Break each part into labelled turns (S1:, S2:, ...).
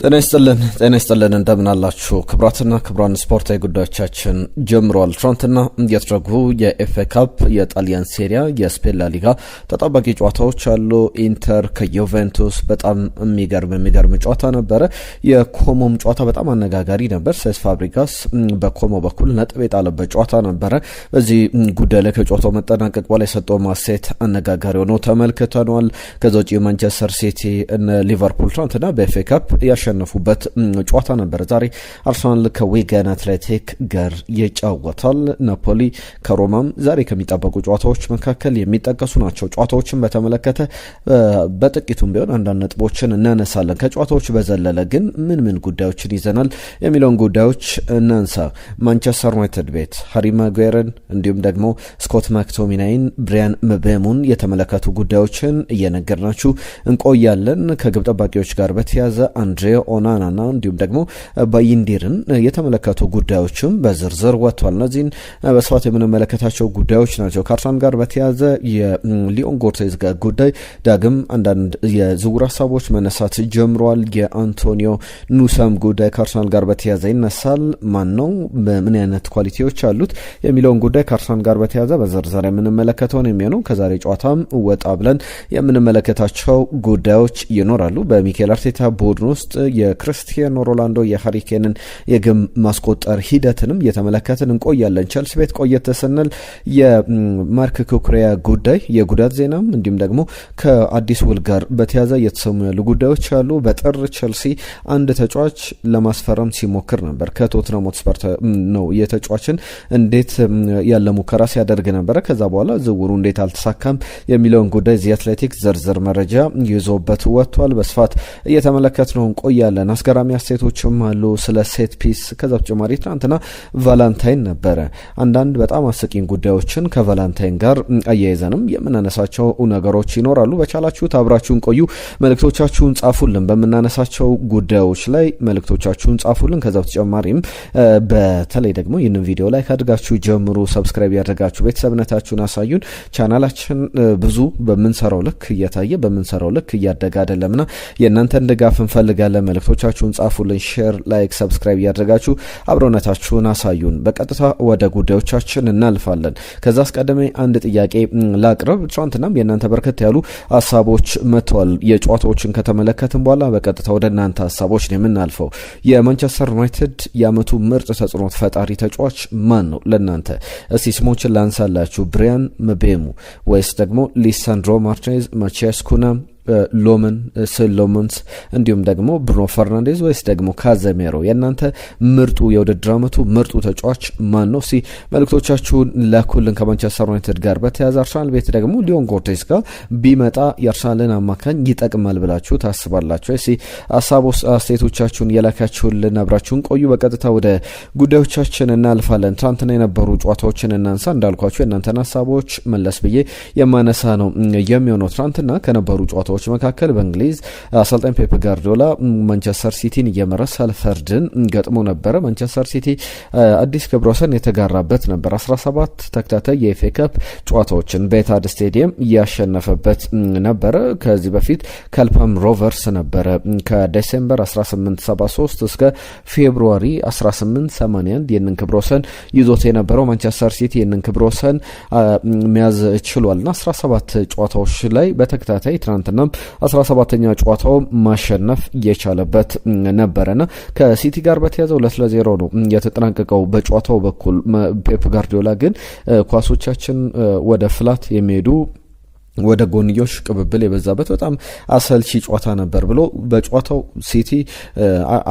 S1: ጤና ይስጥልን እንደምን አላችሁ ክብራትና ክብራን ስፖርታዊ ጉዳዮቻችን ጀምሯል። ትናንትና እየተደረጉ የኤፍኤ ካፕ፣ የጣሊያን ሴሪያ፣ የስፔን ላሊጋ ተጠባቂ ጨዋታዎች አሉ። ኢንተር ከዩቬንቱስ በጣም የሚገርም ጨዋታ ነበረ። የኮሞም ጨዋታ በጣም አነጋጋሪ ነበር። ሴስ ፋብሪጋስ በኮሞ በኩል ነጥብ የጣለበት ጨዋታ ነበረ። በዚህ ጉዳይ ላይ ከጨዋታው መጠናቀቅ በኋላ የሰጠው ማስተያየት አነጋጋሪ ሆኖ ተመልክተናል። ከዛ ውጪ ማንቸስተር ሲቲ እና ሊቨርፑል ትናንትና በኤፍኤ ካፕ ያሸነፉበት ጨዋታ ነበር። ዛሬ አርሰናል ከዊገን አትሌቲክ ጋር ይጫወታል። ናፖሊ ከሮማም ዛሬ ከሚጠበቁ ጨዋታዎች መካከል የሚጠቀሱ ናቸው። ጨዋታዎችን በተመለከተ በጥቂቱም ቢሆን አንዳንድ ነጥቦችን እናነሳለን። ከጨዋታዎች በዘለለ ግን ምን ጉዳዮችን ይዘናል የሚለውን ጉዳዮች እናንሳ። ማንቸስተር ዩናይትድ ቤት ሃሪ ማጓየርን እንዲሁም ደግሞ ስኮት ማክቶሚናይን፣ ብሪያን ምቤሙን የተመለከቱ ጉዳዮችን እየነገርናችሁ እንቆያለን። ከግብ ጠባቂዎች ጋር በተያያዘ አንድሬ ኦናናና እንዲሁም ደግሞ ባይንዲርን የተመለከቱ ጉዳዮችም በዝርዝር ወጥቷል። እነዚህን በስፋት የምንመለከታቸው ጉዳዮች ናቸው። ከአርሰናል ጋር በተያያዘ የሊዮን ጎርቴዝ ጉዳይ ዳግም አንዳንድ የዝውውር ሀሳቦች መነሳት ጀምረዋል። የአንቶኒዮ ኑሳም ጉዳይ ከአርሰናል ጋር በተያያዘ ይነሳል። ማን ነው፣ ምን አይነት ኳሊቲዎች አሉት የሚለውን ጉዳይ ከአርሰናል ጋር በተያያዘ በዝርዝር የምንመለከተውን የሚሆነው ከዛሬ ጨዋታም ወጣ ብለን የምንመለከታቸው ጉዳዮች ይኖራሉ። በሚኬል አርቴታ ቡድን ውስጥ የክርስቲያኖ ሮናልዶ የሃሪኬንን የግብ ማስቆጠር ሂደትንም እየተመለከትን እንቆያለን። ቸልሲ ቤት ቆየት ስንል የማርክ ኩኩሬያ ጉዳይ የጉዳት ዜናም እንዲሁም ደግሞ ከአዲስ ውል ጋር በተያያዘ እየተሰሙ ያሉ ጉዳዮች አሉ። በጥር ቸልሲ አንድ ተጫዋች ለማስፈረም ሲሞክር ነበር። ከቶትናም ሆትስፐር ነው የተጫዋችን እንዴት ያለ ሙከራ ሲያደርግ ነበረ። ከዛ በኋላ ዝውውሩ እንዴት አልተሳካም የሚለውን ጉዳይ ዚ አትሌቲክ ዝርዝር መረጃ ይዞበት ወጥቷል። በስፋት እየተመለከት ነው እንቆያለን። አስገራሚ አስተያየቶችም አሉ ስለ ሴት ፒስ። ከዛ በተጨማሪ ትናንትና ቫላንታይን ነበረ። አንዳንድ በጣም አስቂኝ ጉዳዮችን ከቫላንታይን ጋር አያይዘንም የምናነሳቸው ነገሮች ይኖራሉ። በቻላችሁት አብራችሁን ቆዩ። መልእክቶቻችሁን ጻፉልን። በምናነሳቸው ጉዳዮች ላይ መልእክቶቻችሁን ጻፉልን። ከዛ በተጨማሪም በተለይ ደግሞ ይህንን ቪዲዮ ላይ ካድጋችሁ ጀምሩ፣ ሰብስክራይብ ያደርጋችሁ ቤተሰብነታችሁን አሳዩን። ቻናላችን ብዙ በምንሰራው ልክ እየታየ በምንሰራው ልክ እያደገ አይደለምና የእናንተን ድጋፍ እንፈልጋለን። መልእክቶቻችሁን ጻፉልን። ሼር፣ ላይክ፣ ሰብስክራይብ እያደረጋችሁ አብሮነታችሁን አሳዩን። በቀጥታ ወደ ጉዳዮቻችን እናልፋለን። ከዛ አስቀድሜ አንድ ጥያቄ ላቅርብ። ትናንትናም የእናንተ በርከት ያሉ ሀሳቦች መጥተዋል። የጨዋታዎችን ከተመለከትን በኋላ በቀጥታ ወደ እናንተ ሀሳቦች ነው የምናልፈው። የማንቸስተር ዩናይትድ የአመቱ ምርጥ ተጽዕኖ ፈጣሪ ተጫዋች ማን ነው ለእናንተ? እስቲ ስሞችን ላንሳላችሁ። ብሪያን ምቤሙ ወይስ ደግሞ ሊሳንድሮ ማርቲኔዝ፣ ማቲያስ ኩና፣ ሎመንስ እንዲሁም ደግሞ ብሩኖ ፈርናንዴዝ ወይስ ደግሞ ካዘሜሮ? የእናንተ ምርጡ የውድድር አመቱ ምርጡ ተጫዋች ማን ነው? እስቲ መልእክቶቻችሁን ላኩልን። ከማንቸስተር ዩናይትድ ጋር በተያያዘ አርሰናል ቤት ደግሞ ሊዮን ጎርቴዝ ጋር ቢመጣ የአርሰናልን አማካኝ ይጠቅማል ብላችሁ ታስባላችሁ? እስቲ አስተያየቶቻችሁን የላካችሁልን አብራችሁን ቆዩ። በቀጥታ ወደ ጉዳዮቻችን እናልፋለን። ትናንትና የነበሩ ጨዋታዎችን እናንሳ። እንዳልኳችሁ የእናንተን ሀሳቦች መለስ ብዬ የማነሳ ነው የሚሆነው። ትናንትና ከነበሩ ጨዋታዎች መካከል በእንግሊዝ አሰልጣኝ ፔፕ ጋርዲዮላ ማንቸስተር ሲቲን እየመራ ሳልፈርድን ገጥሞ ነበረ። ማንቸስተር ሲቲ አዲስ ክብረ ወሰን የተጋራበት ነበር። 17 ተከታታይ የኤፍኤ ካፕ ጨዋታዎችን በኤታድ ስቴዲየም እያሸነፈበት ነበረ። ከዚህ በፊት ከልፓም ሮቨርስ ነበረ ከዲሴምበር 1873 እስከ ፌብሩዋሪ 1881 ይህንን ክብረ ወሰን ይዞት የነበረው ማንቸስተር ሲቲ ይህንን ክብረ ወሰን መያዝ ችሏልና 17 ጨዋታዎች ላይ በተከታታይ ትናንትና 17ኛ ጨዋታው ማሸነፍ የቻለበት ነበረና ከሲቲ ጋር በተያያዘ 2-0 ነው የተጠናቀቀው በጨዋታው በኩል። ፔፕ ጋርዲዮላ ግን ኳሶቻችን ወደ ፍላት የሚሄዱ ወደ ጎንዮሽ ቅብብል የበዛበት በጣም አሰልቺ ጨዋታ ነበር ብሎ በጨዋታው ሲቲ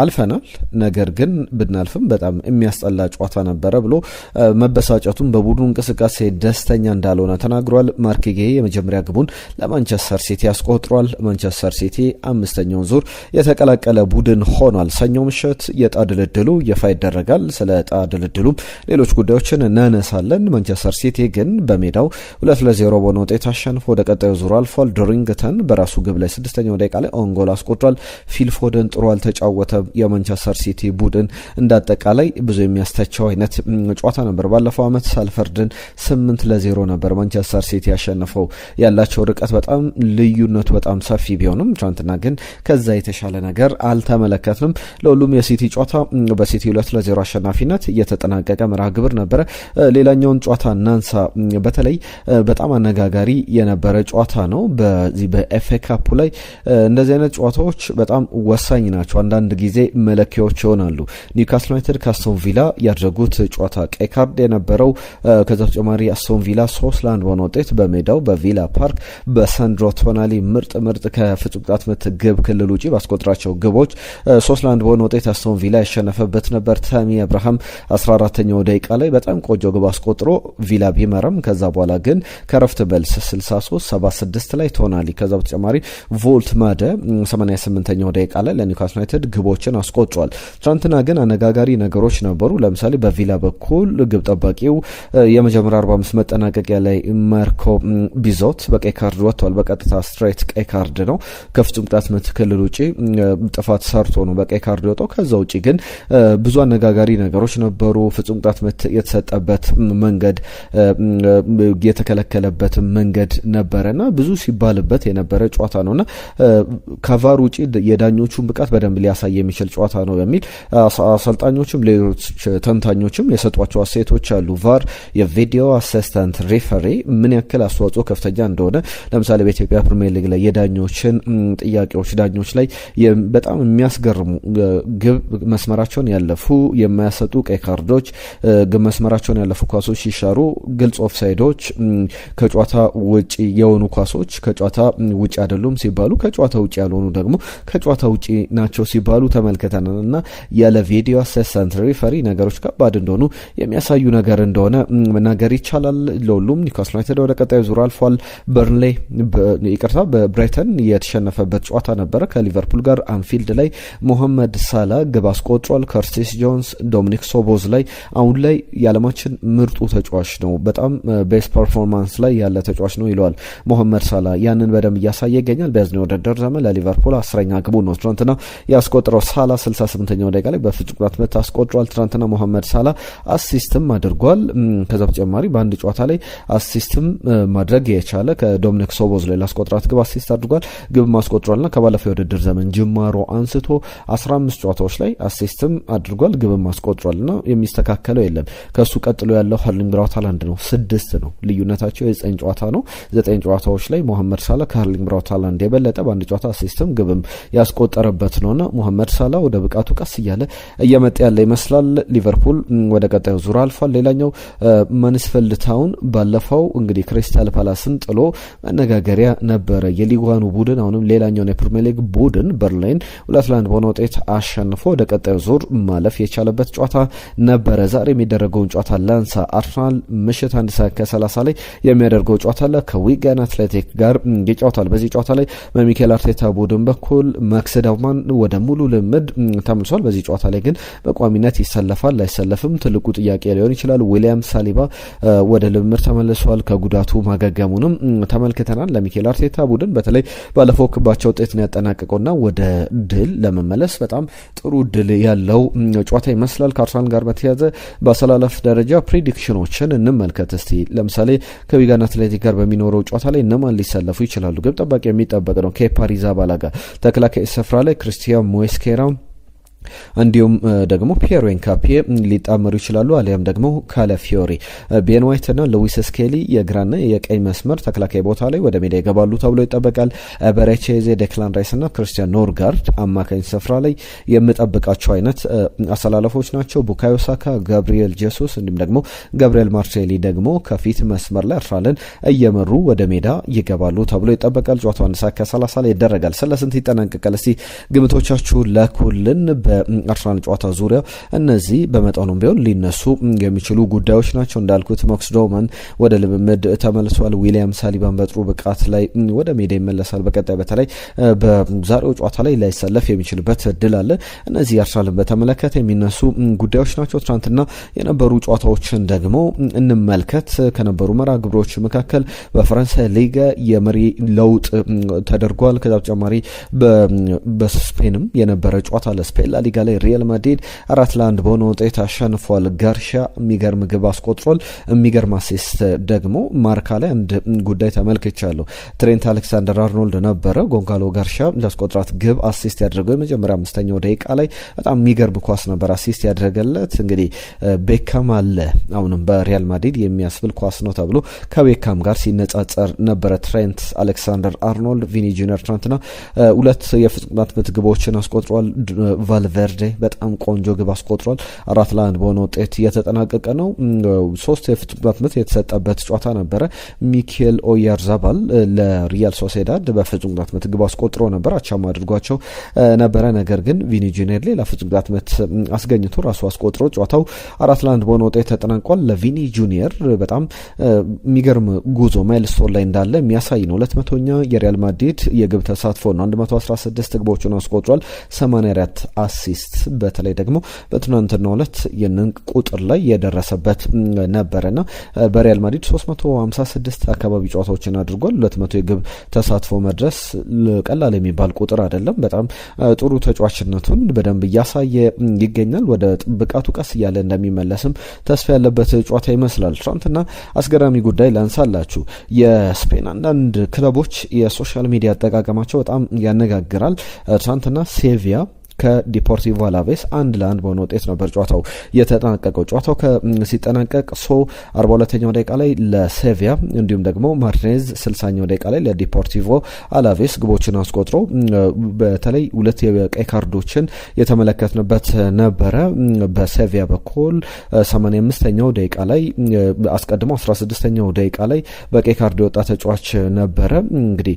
S1: አልፈናል፣ ነገር ግን ብናልፍም በጣም የሚያስጠላ ጨዋታ ነበረ ብሎ መበሳጨቱን በቡድኑ እንቅስቃሴ ደስተኛ እንዳልሆነ ተናግሯል። ማርክ ጌ የመጀመሪያ ግቡን ለማንቸስተር ሲቲ ያስቆጥሯል። ማንቸስተር ሲቲ 5ኛውን ዙር የተቀላቀለ ቡድን ሆኗል። ሰኞ ምሽት የዕጣ ድልድሉ ይፋ ይደረጋል። ስለ ዕጣ ድልድሉም ሌሎች ጉዳዮችን እናነሳለን። ማንቸስተር ሲቲ ግን በሜዳው 2-0 በሆነ ውጤት አሸንፎ ወደ ቀጣዩ ዙር አልፏል። ድሪንግተን በራሱ ግብ ላይ 6ኛው ደቂቃ ላይ ኦን ጎል አስቆጥሯል። ፊል ፎደን ጥሩ አልተጫወተም። የማንቸስተር ሲቲ ቡድን እንዳጠቃላይ ብዙ የሚያስተቸው አይነት ጨዋታ ነበር። ባለፈው አመት ሳልፈርድን 8-0 ነበር ማንቸስተር ሲቲ ያሸነፈው። ያላቸው ርቀት በጣም ልዩነቱ በጣም ሰፊ ቢሆንም ትናንትና ግን ከዛ የተሻለ ነገር አልተመለከትንም። ለሁሉም የሲቲ ጨዋታ በሲቲ 2-0 አሸናፊነት የተጠናቀቀ መርሃ ግብር ነበረ። ሌላኛውን ጨዋታ እናንሳ። በተለይ በጣም አነጋጋሪ የነበረ ጨዋታ ነው። በዚህ በኤፍኤ ካፑ ላይ እንደዚህ አይነት ጨዋታዎች በጣም ወሳኝ ናቸው። አንዳንድ ጊዜ መለኪያዎች ይሆናሉ። ኒውካስል ዩናይትድ ከአስቶን ቪላ ያደረጉት ጨዋታ ቀይ ካርድ የነበረው፣ ከዛ ተጨማሪ አስቶን ቪላ 3-1 በሆነ ውጤት በሜዳው በቪላ ፓርክ በሳንድሮ ቶናሊ ምርጥ ከፍጹም ቅጣት ምት ግብ ክልል ውጪ ባስቆጥራቸው ግቦች 3-1 በሆነ ውጤት አስቶን ቪላ ያሸነፈበት ነበር። ታሚ አብርሃም 14ኛው ደቂቃ ላይ በጣም ቆንጆ ግብ አስቆጥሮ ቪላ ቢመራም ከዛ በኋላ ግን ከረፍት በልስ 63-76 ላይ ቶናሊ፣ ከዛ በተጨማሪ ቮልት ማደ 88ኛው ደቂቃ ላይ ለኒውካስል ዩናይትድ ግቦችን አስቆጥሯል። ትናንትና ግን አነጋጋሪ ነገሮች ነበሩ። ለምሳሌ በቪላ በኩል ግብ ጠባቂው የመጀመሪያ 45 መጠናቀቂያ ላይ ማርኮ ቢዞት በቀይ ካርድ ወጥቷል። በቀጥታ ስትሬት ቀይ ካርድ ነው። ከፍጹም ቅጣት ምት ክልል ውጪ ጥፋት ሰርቶ ነው በቀይ ካርድ የወጣው። ከዛ ውጪ ግን ብዙ አነጋጋሪ ነገሮች ነበሩ። ፍጹም ቅጣት ምት የተሰጠበት መንገድ፣ የተከለከለበት መንገድ ነበረና ብዙ ሲባልበት የነበረ ጨዋታ ነውና ከቫር ውጪ የዳኞቹን ብቃት በደንብ ሊያሳይ የሚችል ጨዋታ ነው በሚል አሰልጣኞችም ሌሎች ተንታኞችም የሰጧቸው አስተያየቶች አሉ። ቫር የቪዲዮ አሲስታንት ሬፈሪ ምን ያክል አስተዋጽኦ ከፍተኛ እንደሆነ ለምሳሌ በኢትዮጵያ ፕሪሚየር ሊግ ላይ የዳኞችን ጥያቄዎች ዳኞች ላይ በጣም የሚያስገርሙ ግብ መስመራቸውን ያለፉ የማያሰጡ ቀይ ካርዶች፣ ግብ መስመራቸውን ያለፉ ኳሶች ሲሻሩ፣ ግልጽ ኦፍሳይዶች፣ ከጨዋታ ውጪ የሆኑ ኳሶች ከጨዋታ ውጪ አይደሉም ሲባሉ፣ ከጨዋታ ውጪ ያልሆኑ ደግሞ ከጨዋታ ውጪ ናቸው ሲባሉ ተመልክተናል እና ያለ ቪዲዮ አሲስታንት ሬፈሪ ነገሮች ከባድ እንደሆኑ የሚያሳዩ ነገር እንደሆነ መናገር ይቻላል። ለሁሉም ኒውካስል ዩናይትድ ወደ ቀጣዩ ዙር አልፏል። በርንሌይ በብራይተን የተሸነፈበት ጨዋታ ነበረ ከሊቨርፑል ጋር። አንፊልድ ላይ ሞሐመድ ሳላ ግብ አስቆጥሯል። ከርቲስ ጆንስ፣ ዶሚኒክ ሶቦዝ ላይ አሁን ላይ የዓለማችን ምርጡ ተጫዋች ነው፣ በጣም ቤስት ፐርፎርማንስ ላይ ያለ ተጫዋች ነው ይለዋል ሞሐመድ ሳላ። ያንን በደንብ እያሳየ ይገኛል። በያዝነው ውድድር ዘመን ለሊቨርፑል 10ኛ ግቡ ነው ትናንትና ያስቆጥረው። ሳላ 68ኛው ደቂቃ ላይ በፍጹም ቅጣት ምት አስቆጥሯል። ትናንትና ሞሐመድ ሳላ አሲስትም አድርጓል። ከዛ በተጨማሪ በአንድ ጨዋታ ላይ አሲስትም ማድረግ የቻለ ከዶሚኒክ ሶቦዝ ላይ ላስቆጥራት ግብ አሲስት አድርጓል። ግብ ማስቆጥሯልና ከባለፈው የውድድር ዘመን ጅማሮ አንስቶ 15 ጨዋታዎች ላይ አሲስትም አድርጓል፣ ግብም አስቆጥሯልና የሚስተካከለው የለም። ከሱ ቀጥሎ ያለው ሃርሊንግ ብራውት ሃላንድ ነው። 6 ነው ልዩነታቸው፣ የ9 ጨዋታ ነው። 9 ጨዋታዎች ላይ ሞሐመድ ሳላ ከሃርሊንግ ብራውት ሃላንድ የበለጠ በአንድ ጨዋታ አሲስትም ግብም ያስቆጠረበት ነውና ሞሐመድ ሳላ ወደ ብቃቱ ቀስ እያለ እየመጣ ያለ ይመስላል። ሊቨርፑል ወደ ቀጣዩ ዙር አልፏል። ሌላኛው ማንስፊልድ ታውን ባለፈው እንግዲህ ክሪስታል ፓላስን ጥሎ መነጋገሪያ ነበረ። የሊጓኑ ቡድን አሁንም ሌላኛውን የፕሪሚየር ሊግ ቡድን በርንሌይን 2-1 በሆነ ውጤት አሸንፎ ወደ ቀጣዩ ዙር ማለፍ የቻለበት ጨዋታ ነበረ። ዛሬ የሚደረገውን ጨዋታ ላንሳ። አርሰናል ምሽት 1:30 ላይ የሚያደርገው ጨዋታ አለ ከዊጋን አትሌቲክ ጋር ይጫወታል። በዚህ ጨዋታ ላይ በሚኬል አርቴታ ቡድን በኩል ማክስ ዳውማን ወደ ሙሉ ልምድ ተመልሷል። በዚህ ጨዋታ ላይ ግን በቋሚነት ይሰለፋል አይሰለፍም ትልቁ ጥያቄ ሊሆን ይችላል። ዊሊያም ሳሊባ ወደ ልምምድ ተመልሷል። ከጉዳቱ ማገገሙንም ተመልክተናል። ለሚኬል አርቴታ ቡድን በተለይ ባለፈው ክባቸው ውጤት ነው ያጠናቀቀውና ወደ ድል ለመመለስ በጣም ጥሩ ድል ያለው ጨዋታ ይመስላል። ከአርሰናል ጋር በተያያዘ በአሰላለፍ ደረጃ ፕሪዲክሽኖችን እንመልከት እስቲ። ለምሳሌ ከዊጋን አትሌቲክ ጋር በሚኖረው ጨዋታ ላይ እነማን ሊሰለፉ ይችላሉ? ግብ ጠባቂ የሚጠበቅ ነው ኬፓ አሪዛባላጋ፣ ተከላካይ ስፍራ ላይ ክርስቲያን ሞስኬራ እንዲሁም ደግሞ ፒየሮ ኤንካፒዬ ሊጣመሩ ይችላሉ። አሊያም ደግሞ ካላፊዮሪ፣ ቤን ዋይት እና ሉዊስ ስኬሊ የግራና የቀኝ መስመር ተከላካይ ቦታ ላይ ወደ ሜዳ ይገባሉ ተብሎ ይጠበቃል። በሬቼዜ፣ ዴክላን ራይስ እና ክርስቲያን ኖርጋርድ አማካኝ ስፍራ ላይ የምጠብቃቸው አይነት አሰላለፎች ናቸው። ቡካዮ ሳካ፣ ጋብሪኤል ጄሱስ እንዲሁም ደግሞ ጋብሪኤል ማርሴሊ ደግሞ ከፊት መስመር ላይ አርሰናልን እየመሩ ወደ ሜዳ ይገባሉ ተብሎ ይጠበቃል። ጨዋታው 1:30 ላይ ይደረጋል። ስለ ስንት ይጠናቀቃል? እስቲ ግምቶቻችሁ ላኩልን። በአርሰናል ጨዋታ ዙሪያ እነዚህ በመጠኑም ቢሆን ሊነሱ የሚችሉ ጉዳዮች ናቸው። እንዳልኩት ሞክስ ዶማን ወደ ልምምድ ተመልሷል። ዊሊያም ሳሊባን በጥሩ ብቃት ላይ ወደ ሜዳ ይመለሳል። በቀጣይ በተለይ በዛሬው ጨዋታ ላይ ላይሰለፍ የሚችልበት እድል አለ። እነዚህ አርሰናልን በተመለከተ የሚነሱ ጉዳዮች ናቸው። ትናንትና የነበሩ ጨዋታዎችን ደግሞ እንመልከት። ከነበሩ መርሃ ግብሮች መካከል በፈረንሳይ ሊጋ የመሪ ለውጥ ተደርጓል። ከዛ በተጨማሪ በስፔንም የነበረ ጨዋታ ለስፔን ላሊጋ ላይ ሪያል ማድሪድ 4-1 በሆነ ውጤት አሸንፏል። ጋርሻ የሚገርም ግብ አስቆጥሯል። የሚገርም አሲስት ደግሞ ማርካ ላይ አንድ ጉዳይ ተመልክቻለሁ። ትሬንት አሌክሳንደር አርኖልድ ነበረ ጎንጋሎ ጋርሻ ላስቆጥራት ግብ አሲስት ያደረገው የመጀመሪያ 5ኛው ደቂቃ ላይ በጣም የሚገርም ኳስ ነበር አሲስት ያደረገለት። እንግዲህ ቤካም አለ አሁንም በሪያል ማድሪድ የሚያስብል ኳስ ነው ተብሎ ከቤካም ጋር ሲነጻጸር ነበረ ትሬንት አሌክሳንደር አርኖልድ። ቪኒ ጁኒየር ትናንትና 2 የፍጹም ቅጣት ምት ግቦችን አስቆጥሯል። ቫልቬርዴ በጣም ቆንጆ ግብ አስቆጥሯል። 4-1 በሆነ ውጤት እየተጠናቀቀ ነው። 3 የፍጹም ቅጣት ምት የተሰጠበት ጨዋታ ነበረ። ሚኬል ኦያርዛባል ለሪያል ሶሴዳድ በፍጹም ቅጣት ምት ግብ አስቆጥሮ ነበር፣ አቻም አድርጓቸው ነበረ። ነገር ግን ቪኒ ጁኒየር ሌላ ፍጹም ቅጣት ምት አስገኝቶ ራሱ አስቆጥሮ ጨዋታው 4-1 በሆነ ውጤት ተጠናቋል። ለቪኒ ጁኒየር በጣም የሚገርም ጉዞ ማይልስቶን ላይ እንዳለ የሚያሳይ ነው። 200ኛ የሪያል ማድሪድ የግብ ተሳትፎ ነው። 116 ግቦችን አስቆጥሯል። 84 አሲስት በተለይ ደግሞ በትናንትናው ዕለት የንን ቁጥር ላይ የደረሰበት ነበረና በሪያል ማድሪድ 356 አካባቢ ጨዋታዎችን አድርጓል። 200 የግብ ተሳትፎ መድረስ ቀላል የሚባል ቁጥር አይደለም። በጣም ጥሩ ተጫዋችነቱን በደንብ እያሳየ ይገኛል። ወደ ብቃቱ ቀስ እያለ እንደሚመለስም ተስፋ ያለበት ጨዋታ ይመስላል። ትናንትና አስገራሚ ጉዳይ ላንሳላችሁ። የስፔን አንዳንድ ክለቦች የሶሻል ሚዲያ አጠቃቀማቸው በጣም ያነጋግራል። ትናንትና ሴቪያ ከዲፖርቲቮ አላቬስ 1-1 በሆነ ውጤት ነበር ጨዋታው የተጠናቀቀው። ጨዋታው ሲጠናቀቅ 42ኛው ደቂቃ ላይ ለሴቪያ እንዲሁም ደግሞ ማርቲኔዝ 60ኛው ደቂቃ ላይ ለዲፖርቲቮ አላቬስ ግቦችን አስቆጥሮ በተለይ 2 የቀይ ካርዶችን የተመለከትንበት ነበረ። በሴቪያ በኩል 85ኛው ደቂቃ ላይ አስቀድሞ 16ኛው ደቂቃ ላይ በቀይ ካርድ የወጣ ተጫዋች ነበረ። እንግዲህ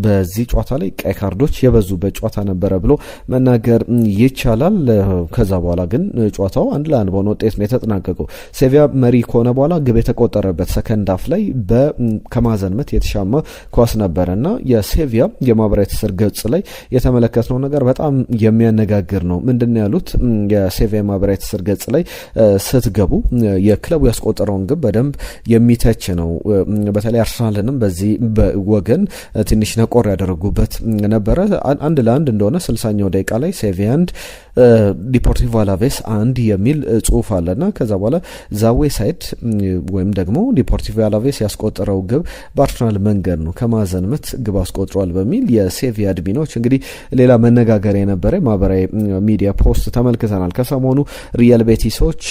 S1: በዚህ ጨዋታ ላይ ቀይ ካርዶች የበዙበት ጨዋታ ነበረ ብሎ መናገር ይቻላል። ከዛ በኋላ ግን ጨዋታው 1-1 በሆነ ውጤት ነው የተጠናቀቀው። ሴቪያ መሪ ከሆነ በኋላ ግብ የተቆጠረበት ሰከንድ አፍ ላይ ከማዕዘን ምት የተሻማ ኳስ ነበረና የሴቪያ የማህበራዊ ትስስር ገጽ ላይ የተመለከትነው ነገር በጣም የሚያነጋግር ነው። ምንድነው ያሉት? የሴቪያ ማህበራዊ ትስስር ገጽ ላይ ስትገቡ የክለቡ ያስቆጠረውን ግብ በደንብ የሚተች ነው። በተለይ አርሰናልንም በዚህ ወገን ትንሽ ነቆር ያደረጉበት ነበረ። 1-1 እንደሆነ 60ኛው ደቂቃ ላይ ሴቪያ 1 ዲፖርቲቮ አላቬስ 1 የሚል ጽሁፍ አለና ከዛ በኋላ ዛዌ ሳይድ ወይም ደግሞ ዲፖርቲቮ አላቬስ ያስቆጠረው ግብ በአርሰናል መንገድ ነው ከማዕዘን ምት ግብ አስቆጥሯል በሚል የሴቪያ አድሚኖች እንግዲህ ሌላ መነጋገሪያ የነበረ ማህበራዊ ሚዲያ ፖስት ተመልክተናል። ከሰሞኑ ሪያል ቤቲሶች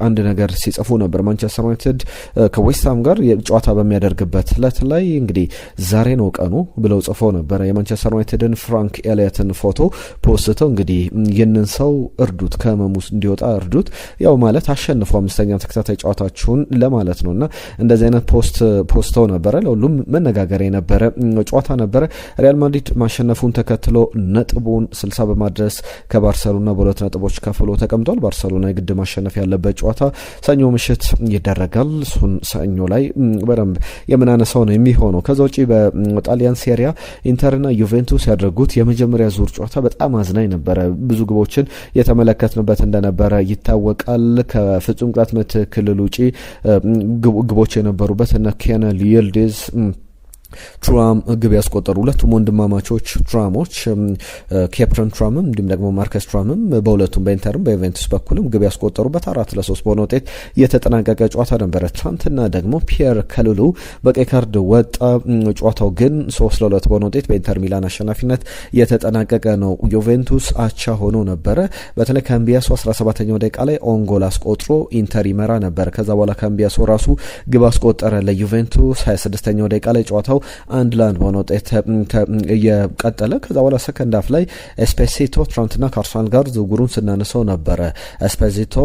S1: አንድ ነገር ሲጽፉ ነበር። ማንቸስተር ዩናይትድ ከዌስትሃም ጋር ጨዋታ በሚያደርግበት ዕለት ላይ እንግዲህ ዛሬ ነው ቀኑ ብለው ጽፈው ነበር። የማንቸስተር ዩናይትድን ፍራንክ ኤሊየትን ፎቶ ፖስተው እንግዲህ ይህንን ሰው እርዱት፣ ከህመሙ እንዲወጣ እርዱት፣ ያው ማለት አሸንፎ 5ኛ ተከታታይ ጨዋታችሁን ለማለት ነውና እንደዚህ አይነት ፖስተው ነበረ። ለሁሉም መነጋገሪያ የነበረ ጨዋታ ነበረ። ሪያል ማድሪድ ማሸነፉን ተከትሎ ነጥቡን 60 በማድረስ ከባርሰሎና በ2 ነጥቦች ከፍሎ ተቀምጧል። ባርሰሎና የግድ ማሸነፍ ያለበት ጨዋታ ሰኞ ምሽት ይደረጋል። እሱን ሰኞ ላይ በደንብ የምናነሳው ነው የሚሆነው። ከዛ ውጪ በጣሊያን ሴሪያ ኢንተርና ዩቬንቱስ ያደረጉት የመጀመሪያ ዙር ጨዋታ በጣም አዝናኝ ነበረ። ብዙ ግቦችን የተመለከትንበት እንደነበረ ይታወቃል። ከፍጹም ቅጣት ምት ክልል ውጪ ግቦች የነበሩበት እነ ኬነል ይልዲዝ ትራም ግብ ያስቆጠሩ ሁለቱም ወንድማማቾች ትራሞች ኬፕረን ትራምም እንዲሁም ደግሞ ማርከስ ትራምም በሁለቱም በኢንተርም በዩቬንቱስ በኩልም ግብ ያስቆጠሩበት 4-3 በሆነ ውጤት የተጠናቀቀ ጨዋታ ነበረ። ትናንትና ደግሞ ፒየር ከሉሉ በቀይ ካርድ ወጣ። ጨዋታው ግን 3-2 በሆነ ውጤት በኢንተር ሚላን አሸናፊነት የተጠናቀቀ ነው። ዩቬንቱስ አቻ ሆኖ ነበረ። በተለይ ካምቢያሶ 17ኛው ደቂቃ ላይ ኦንጎል አስቆጥሮ ኢንተር ይመራ ነበር። ከዛ በኋላ ካምቢያሶ ራሱ ግብ አስቆጠረ ለዩቬንቱስ 26ኛው ደቂቃ ላይ ጨዋታው 1-1 በሆነ ውጤት የቀጠለ። ከዛ በኋላ ሰከንድ ሃፍ ላይ ኤስፔሲቶ ትናንትና ከአርሰናል ጋር ዝውውሩን ስናነሳው ነበረ። ኤስፔሲቶ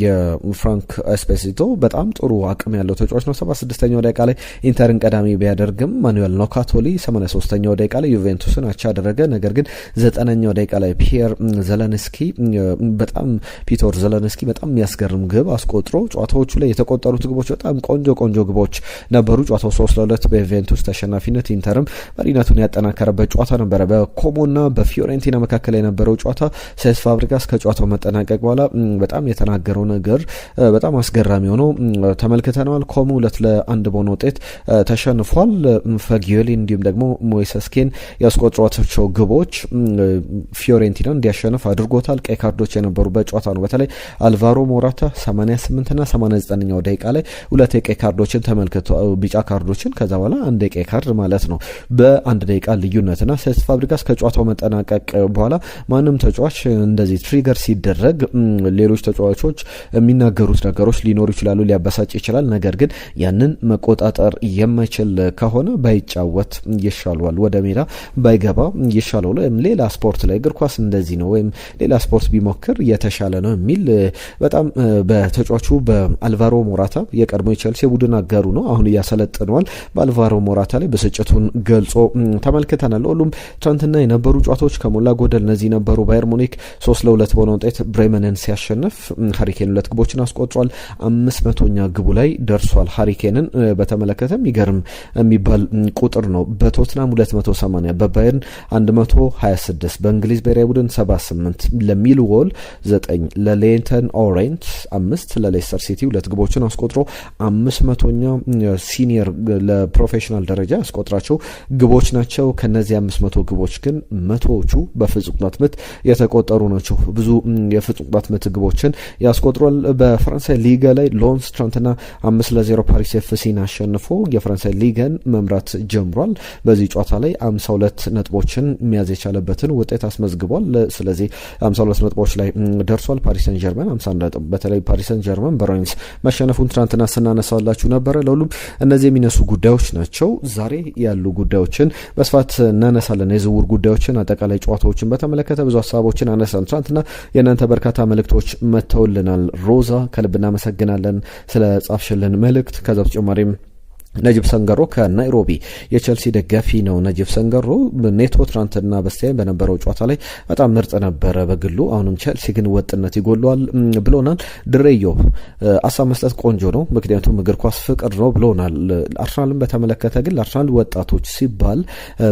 S1: የፍራንክ ኤስፔሲቶ በጣም ጥሩ አቅም ያለው ተጫዋች ነው። 76ኛው ደቂቃ ላይ ኢንተርን ቀዳሚ ቢያደርግም ማኑኤል ኖካቶሊ 83ኛው ደቂቃ ላይ ዩቬንቱስን አቻ አደረገ። ነገር ግን 90ኛው ደቂቃ ላይ ፒተር ዘለንስኪ በጣም የሚያስገርም ግብ አስቆጥሮ ጨዋታዎቹ ላይ የተቆጠሩት ግቦች በጣም ቆንጆ ግቦች ነበሩ። ጨዋታው 3-2 በዩቬንቱስ ተሸናፊነት ኢንተርም መሪነቱን ያጠናከረበት ጨዋታ ነበረ። በኮሞና በፊዮሬንቲና መካከል የነበረው ጨዋታ ሴስ ፋብሪጋስ ከጨዋታው መጠናቀቅ በኋላ በጣም የተናገረው ነገር በጣም አስገራሚ ሆኖ ተመልክተነዋል። ኮሞ 2-1 በሆነ ውጤት ተሸንፏል። ፈጊዮሊ እንዲሁም ደግሞ ሞይሰስኬን ያስቆጠሯቸው ግቦች ፊዮሬንቲና እንዲያሸንፍ አድርጎታል። ቀይ ካርዶች የነበሩበት ጨዋታ ነው። በተለይ አልቫሮ ሞራታ 88ና 89ኛው ደቂቃ ላይ 2 የቀይ ካርዶችን ተመልክቶ ቢጫ ካርዶችን ከዛ በኋላ 1 የቀይ ካርድ ማለት ነው በ1 ደቂቃ ልዩነትና ሴስ ፋብሪጋስ ከጨዋታው መጠናቀቅ በኋላ ማንም ተጫዋች እንደዚህ ትሪገር ሲደረግ ሌሎች ተጫዋቾች የሚናገሩት ነገሮች ሊኖሩ ይችላሉ፣ ሊያበሳጭ ይችላል። ነገር ግን ያንን መቆጣጠር የማይችል ከሆነ ባይጫወት ይሻለዋል፣ ወደ ሜዳ ባይገባ ይሻለው። ሌላ ስፖርት ላይ እግር ኳስ እንደዚህ ነው ወይም ሌላ ስፖርት ቢሞክር የተሻለ ነው የሚል በጣም በተጫዋቹ በአልቫሮ ሞራታ የቀድሞ የቼልሲ ቡድን አጋሩ ነው፣ አሁን እያሰለጥነዋል። በአልቫሮ ሞራታ ላይ ብስጭቱን ገልጾ ተመልክተናል። ሁሉም ትናንትና የነበሩ ጨዋታዎች ከሞላ ጎደል እነዚህ ነበሩ። ባየር ሙኒክ 3-2 በሆነ ውጤት ብሬመንን ሲያሸንፍ ሃሪኬን 2 ግቦችን አስቆጥሯል። 500ኛ ግቡ ላይ ደርሷል። ሃሪኬንን በተመለከተ የሚገርም የሚባል ቁጥር ነው። በቶትናም 280፣ በባየርን 126፣ በእንግሊዝ ብሔራዊ ቡድን 78፣ ለሚልዎል 9፣ ለሌንተን ኦሬንት 5፣ ለሌስተር ሲቲ 2 ግቦችን አስቆጥሮ 500ኛ ሲኒየር ለፕሮፌሽናል ደረጃ ያስቆጥራቸው ግቦች ናቸው። ከነዚህ 500 ግቦች ግን 100ዎቹ በፍጹም ቅጣት ምት የተቆጠሩ ናቸው። ብዙ የፍጹም ቅጣት ምት ግቦችን ያስቆጥሯል። በፈረንሳይ ሊጋ ላይ ሎንስ ትናንትና 5-0 ፓሪስ ኤፍሲን አሸንፎ የፈረንሳይ ሊጋን መምራት ጀምሯል። በዚህ ጨዋታ ላይ 52 ነጥቦችን መያዝ የቻለበትን ውጤት አስመዝግቧል። ስለዚህ 52 ነጥቦች ላይ ደርሷል። ፓሪስ ሰን ጀርመን 51 ነጥብ። በተለይ ፓሪስ ሰን ጀርመን በሮይንስ መሸነፉን ትናንትና ስናነሳላችሁ ነበረ። ለሁሉም እነዚህ የሚነሱ ጉዳዮች ናቸው። ዛሬ ያሉ ጉዳዮችን በስፋት እናነሳለን። የዝውውር ጉዳዮችን፣ አጠቃላይ ጨዋታዎችን በተመለከተ ብዙ ሀሳቦችን አነሳን። ትናንትና የእናንተ በርካታ መልእክቶች መጥተውልናል። ሮዛ ከልብ እናመሰግናለን ስለ ጻፍሽልን መልእክት። ከዛ በተጨማሪም ነጅብ ሰንገሮ ከናይሮቢ የቸልሲ ደጋፊ ነው። ነጅብ ሰንገሮ ኔቶ ትናንትና በስቲያ በነበረው ጨዋታ ላይ በጣም ምርጥ ነበረ በግሉ፣ አሁንም ቸልሲ ግን ወጥነት ይጎለዋል ብሎናል። ድሬዮ አሳብ መስጠት ቆንጆ ነው፣ ምክንያቱም እግር ኳስ ፍቅር ነው ብሎናል። አርሰናልን በተመለከተ ግን ለአርሰናል ወጣቶች ሲባል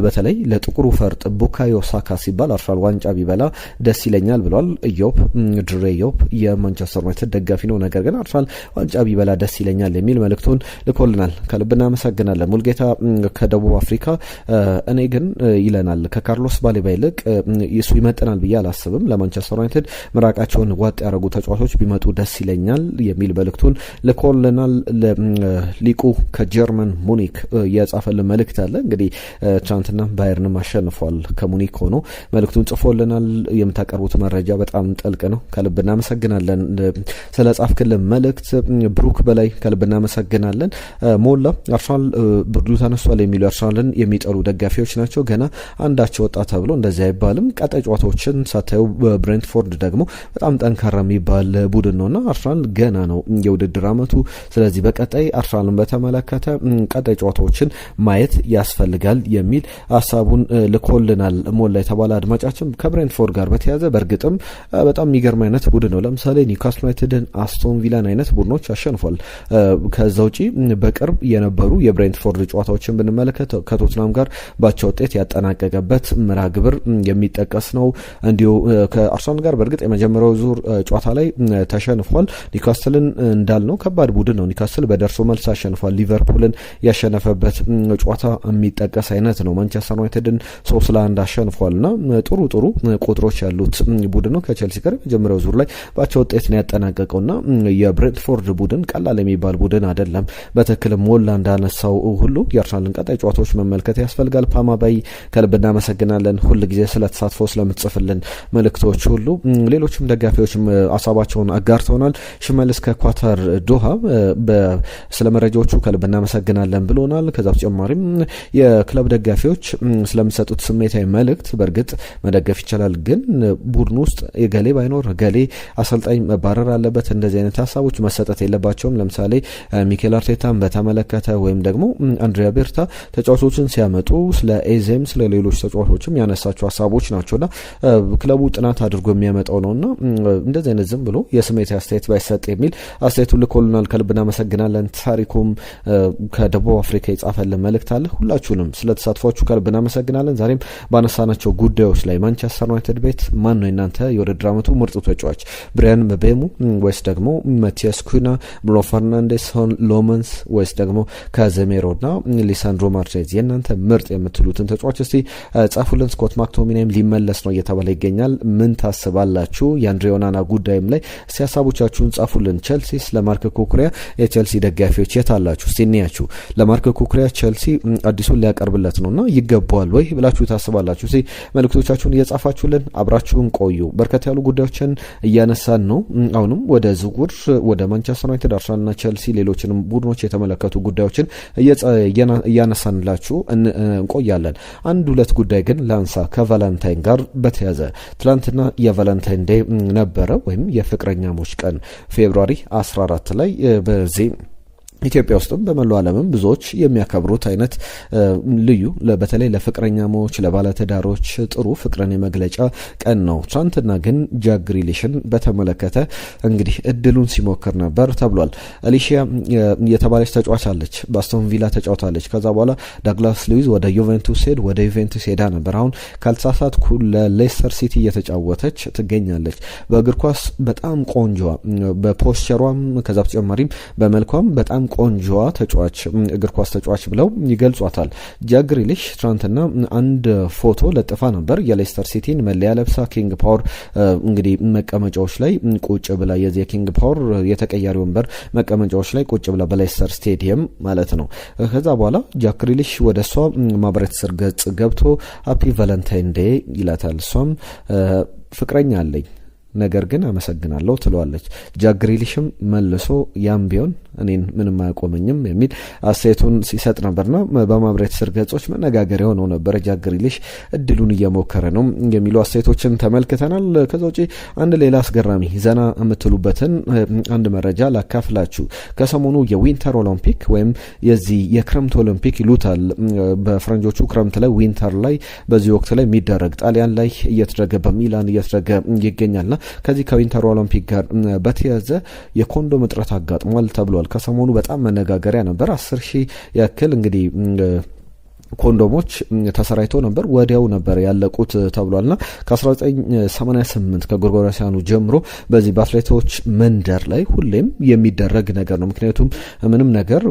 S1: በተለይ ለጥቁሩ ፈርጥ ቡካዮ ሳካ ሲባል አርሰናል ዋንጫ ቢበላ ደስ ይለኛል ብሏል። ድሬዮ የማንቸስተር ዩናይትድ ደጋፊ ነው፣ ነገር ግን አርሰናል ዋንጫ ቢበላ ደስ ይለኛል የሚል መልእክቱን ልኮልናል። እናመሰግናለን። ሙልጌታ ከደቡብ አፍሪካ እኔ ግን ይለናል ከካርሎስ ባሌባ ይልቅ እሱ ይመጥናል ብዬ አላስብም። ለማንቸስተር ዩናይትድ ምራቃቸውን ዋጥ ያደረጉ ተጫዋቾች ቢመጡ ደስ ይለኛል የሚል መልእክቱን ልኮልናል። ሊቁ ከጀርመን ሙኒክ የጻፈልን መልእክት አለ። እንግዲህ ትናንትና ባየርንም አሸንፏል ከሙኒክ ሆኖ መልእክቱን ጽፎልናል። የምታቀርቡት መረጃ በጣም ጥልቅ ነው፣ ከልብ እናመሰግናለን ስለ ጻፍክልን መልእክት። ብሩክ በላይ ከልብ እናመሰግናለን። ሞላ አርሰናል ብርዱ ተነስቷል የሚሉ አርሰናልን የሚጠሉ ደጋፊዎች ናቸው። ገና አንዳቸው ወጣ ተብሎ እንደዚህ አይባልም። ቀጣይ ጨዋታዎችን ሳታዩ ብሬንትፎርድ ደግሞ በጣም ጠንካራ የሚባል ቡድን ነውና አርሰናል ገና ነው የውድድር አመቱ። ስለዚህ በቀጣይ አርሰናልን በተመለከተ ቀጣይ ጨዋታዎችን ማየት ያስፈልጋል የሚል ሀሳቡን ልኮልናል። ሞላ የተባለ አድማጫችን ከብሬንትፎርድ ጋር በተያያዘ በእርግጥም በጣም የሚገርም አይነት ቡድን ነው። ለምሳሌ ኒውካስል ዩናይትድን፣ አስቶን ቪላን አይነት ቡድኖች አሸንፏል። ከዛ ውጪ በቅርብ የነበሩ የብሬንትፎርድ ጨዋታዎችን ብንመለከት ከቶትናም ጋር ባቻ ውጤት ያጠናቀቀበት መርሃ ግብር የሚጠቀስ ነው። እንዲሁ ከአርሰናል ጋር በእርግጥ የመጀመሪያው ዙር ጨዋታ ላይ ተሸንፏል። ኒውካስልን እንዳልነው ከባድ ቡድን ነው። ኒውካስል በደርሶ መልስ አሸንፏል። ሊቨርፑልን ያሸነፈበት ጨዋታ የሚጠቀስ አይነት ነው። ማንቸስተር ዩናይትድን 3-1 አሸንፏልና ጥሩ ቁጥሮች ያሉት ቡድን ነው። ከቼልሲ ጋር የመጀመሪያው ዙር ላይ ባቻ ውጤት ነው ያጠናቀቀውና የብሬንትፎርድ ቡድን ቀላል የሚባል ቡድን አይደለም። በትክክል ሞላ እንዳነሳው ሁሉ የአርሰናልን ቀጣይ ጨዋታዎች መመልከት ያስፈልጋል። ፓማ ባይ ከልብ እናመሰግናለን፣ ሁል ጊዜ ስለተሳትፎ ስለምትጽፍልን መልእክቶች ሁሉ። ሌሎችም ደጋፊዎችም ሀሳባቸውን አጋርተውናል። ሽመልስ ከኳታር ዶሃ ስለ መረጃዎቹ ከልብ እናመሰግናለን ብሎናል። ከዛ በተጨማሪም የክለብ ደጋፊዎች ስለሚሰጡት ስሜታዊ መልእክት በእርግጥ መደገፍ ይቻላል፣ ግን ቡድን ውስጥ የገሌ ባይኖር ገሌ አሰልጣኝ መባረር አለበት፣ እንደዚህ አይነት ሀሳቦች መሰጠት የለባቸውም። ለምሳሌ ሚኬል አርቴታን በተመለከተ ወይም ደግሞ አንድሪያ ቤርታ ተጫዋቾችን ሲያመጡ ስለ ኤዜም ስለ ሌሎች ተጫዋቾችም ያነሳቸው ሀሳቦች ናቸውና ክለቡ ጥናት አድርጎ የሚያመጣው ነውና እንደዚህ አይነት ዝም ብሎ የስሜት አስተያየት ባይሰጥ የሚል አስተያየቱን ልኮልናል። ከልብ እናመሰግናለን። ታሪኩም ከደቡብ አፍሪካ የጻፈልን መልእክት አለ። ሁላችሁንም ስለተሳትፏችሁ ከልብ እናመሰግናለን። ዛሬም ባነሳናቸው ጉዳዮች ላይ ማንቸስተር ዩናይትድ ቤት ማን ነው እናንተ የውድድር ዓመቱ ምርጡ ተጫዋች? ብሪያን ምቤሞ ወይስ ደግሞ ማቲያስ ኩና፣ ብሩኖ ፈርናንዴስ፣ ሎመንስ ወይስ ደግሞ ካዘሜሮና ሊሳንድሮ ማርቲኔዝ? የእናንተ ምርጥ የምትሉትን ተጫዋች እስቲ ጻፉልን። ስኮት ማክቶሚናይም ሊመለስ ነው እየተባለ ይገኛል። ምን ታስባላችሁ? የአንድሬ ኦናና ጉዳይም ላይ እስቲ ሀሳቦቻችሁን ጻፉልን። ቼልሲስ ለማርክ ኩኩሪያ የቼልሲ ደጋፊዎች የት አላችሁ? እስቲ እንያችሁ። ለማርክ ኩኩሪያ ቼልሲ አዲሱን ሊያቀርብለት ነውና ይገባዋል ወይ ብላችሁ ታስባላችሁ? እስቲ መልእክቶቻችሁን እየጻፋችሁልን አብራችሁን ቆዩ። በርከት ያሉ ጉዳዮችን እያነሳን ነው። አሁንም ወደ ዝውውር ወደ ማንቸስተር ዩናይትድ፣ አርሰናልና ቼልሲ ሌሎችንም ቡድኖች የተመለከቱ ጉዳዮችን እያነሳንላችሁ እንቆያለን። አንድ ሁለት ጉዳይ ግን ላንሳ። ከቫለንታይን ጋር በተያዘ ትላንትና የቫለንታይን ዴይ ነበረ ወይም የፍቅረኛሞች ቀን ፌብሩዋሪ 14 ላይ በዚህ ኢትዮጵያ ውስጥም በመላው ዓለምም ብዙዎች የሚያከብሩት አይነት ልዩ በተለይ ለፍቅረኛሞች ለባለትዳሮች ጥሩ ፍቅርን የመግለጫ ቀን ነው። ትናንትና ግን ጃክ ግሪሊሽን በተመለከተ እንግዲህ እድሉን ሲሞክር ነበር ተብሏል። አሊሺያ የተባለች ተጫዋች አለች፣ በአስቶን ቪላ ተጫውታለች። ከዛ በኋላ ዳግላስ ሉዊዝ ወደ ዩቬንቱስ ሄዳ ነበር። አሁን ካልተሳሳትኩ ለሌስተር ሲቲ እየተጫወተች ትገኛለች። በእግር ኳስ በጣም ቆንጆዋ፣ በፖስቸሯም ከዛ በተጨማሪም በመልኳም በጣም ቆንጆዋ ተጫዋች እግር ኳስ ተጫዋች ብለው ይገልጿታል። ጃክ ግሪሊሽ ትናንትና አንድ ፎቶ ለጥፋ ነበር። የሌስተር ሲቲን መለያ ለብሳ ኪንግ ፓወር እንግዲህ መቀመጫዎች ላይ ቁጭ ብላ የዚህ ኪንግ ፓወር የተቀያሪ ወንበር መቀመጫዎች ላይ ቁጭ ብላ በሌስተር ስቴዲየም ማለት ነው። ከዛ በኋላ ጃክ ግሪሊሽ ወደ እሷ ማህበራዊ ትስስር ገጽ ገብቶ ሃፒ ቫለንታይን ዴይ ይላታል። እሷም ፍቅረኛ አለኝ ነገር ግን አመሰግናለሁ ትለዋለች። ጃክ ግሪሊሽም መልሶ ያም ቢሆን እኔን ምንም አያቆመኝም የሚል አስተያየቱን ሲሰጥ ነበርና በማህበራዊ ትስስር ገጾች መነጋገሪያ ሆነው ነበር። ጃክ ግሪሊሽ እድሉን እየሞከረ ነው የሚሉ አስተያየቶችን ተመልክተናል። ከዛ ውጪ አንድ ሌላ አስገራሚ ዘና የምትሉበትን አንድ መረጃ ላካፍላችሁ። ከሰሞኑ የዊንተር ኦሎምፒክ ወይም የዚህ የክረምት ኦሎምፒክ ይሉታል በፈረንጆቹ ክረምት ላይ ዊንተር ላይ በዚህ ወቅት ላይ የሚደረግ ጣሊያን ላይ እየተደረገ በሚላን እየተደረገ ይገኛልና ከዚህ ከዊንተር ኦሎምፒክ ጋር በተያያዘ የኮንዶም እጥረት አጋጥሟል ተብሏል። ከሰሞኑ በጣም መነጋገሪያ ነበር። 10,000 ያክል እንግዲህ ኮንዶሞች ተሰራይተው ነበር፣ ወዲያው ነበር ያለቁት ተብሏልና ከ1988 ከጎርጎሮሳውያኑ ጀምሮ በዚህ በአትሌቶች መንደር ላይ ሁሌም የሚደረግ ነገር ነው። ምክንያቱም ምንም ነገር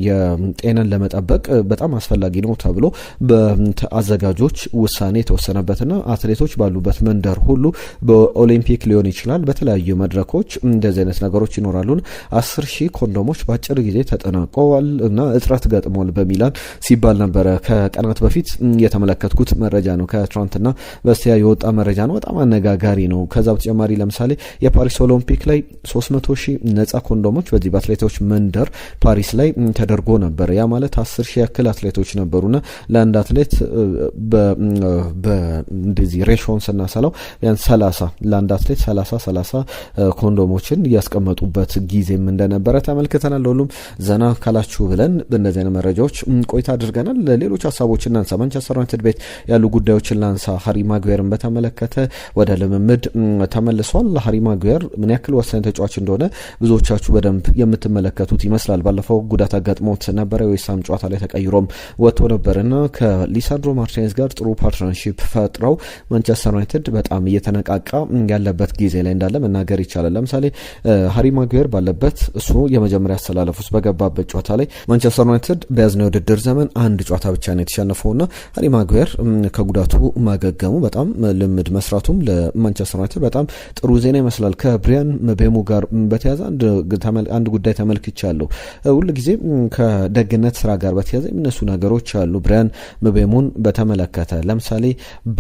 S1: የጤናን ለመጠበቅ በጣም አስፈላጊ ነው ተብሎ በአዘጋጆች ውሳኔ የተወሰነበትና አትሌቶች ባሉበት መንደር ሁሉ በኦሊምፒክ ሊሆን ይችላል በተለያዩ መድረኮች እንደዚህ አይነት ነገሮች ይኖራሉን 10,000 ኮንዶሞች በአጭር ጊዜ ተጠናቀዋል እና እጥረት ገጥሟል በሚላን ሲባል ነበረ። ከቀናት በፊት የተመለከትኩት መረጃ ነው። ከትናንትና በስቲያ የወጣ መረጃ ነው። በጣም አነጋጋሪ ነው። ከዛ በተጨማሪ ለምሳሌ የፓሪስ ኦሎምፒክ ላይ 300,000 ነጻ ኮንዶሞች በዚህ በአትሌቶች መንደር ፓሪስ ላይ ተደርጎ ነበር። ያ ማለት 10,000 ያክል አትሌቶች ነበሩና ለአንድ አትሌት በእንደዚህ ሬሾን ስናሰላው ያን 30 ለአንድ አትሌት 30 ኮንዶሞችን ያስቀመጡበት ጊዜም እንደነበረ ተመልክተናል። ሁሉም ዘና ካላችሁ ብለን በእነዚህ አይነት መረጃዎች ቆይታ አድርገናል። ሌሎች ሀሳቦችን እናንሳ። ማንቸስተር ዩናይትድ ቤት ያሉ ጉዳዮችን ላንሳ። ሃሪ ማጉዌርን በተመለከተ ወደ ልምምድ ተመልሷል። ሃሪ ማጉዌር ምን ያክል ወሳኝ ተጫዋች እንደሆነ ብዙዎቻችሁ በደንብ የምትመለከቱት ይመስላል። ባለፈው ጉዳት አጋጥሞት ነበረ። የዌስትሃም ጨዋታ ላይ ተቀይሮም ወጥቶ ነበርና ከሊሳንድሮ ማርቲኔዝ ጋር ጥሩ ፓርትነርሺፕ ፈጥረው ማንቸስተር ዩናይትድ በጣም እየተነቃቃ ያለበት ጊዜ ላይ እንዳለ መናገር ይቻላል። ለምሳሌ ሃሪ ማጉዌር ባለበት እሱ የመጀመሪያ አሰላለፍ ውስጥ በገባበት ጨዋታ ላይ ማንቸስተር ዩናይትድ በያዝነው ውድድር ዘመን አንድ ጨዋታ ብቻ ነው የተሸነፈውና ሃሪ ማጓየር ከጉዳቱ ማገገሙ በጣም ልምድ መስራቱም ለማንቸስተር ዩናይትድ በጣም ጥሩ ዜና ይመስላል። ከብሪያን ምቤሞ ጋር በተያያዘ አንድ ጉዳይ ተመልክቻለሁ። ሁሉ ጊዜ ከደግነት ስራ ጋር በተያያዘ የሚነሱ ነገሮች አሉ። ብሪያን ምቤሞን በተመለከተ ለምሳሌ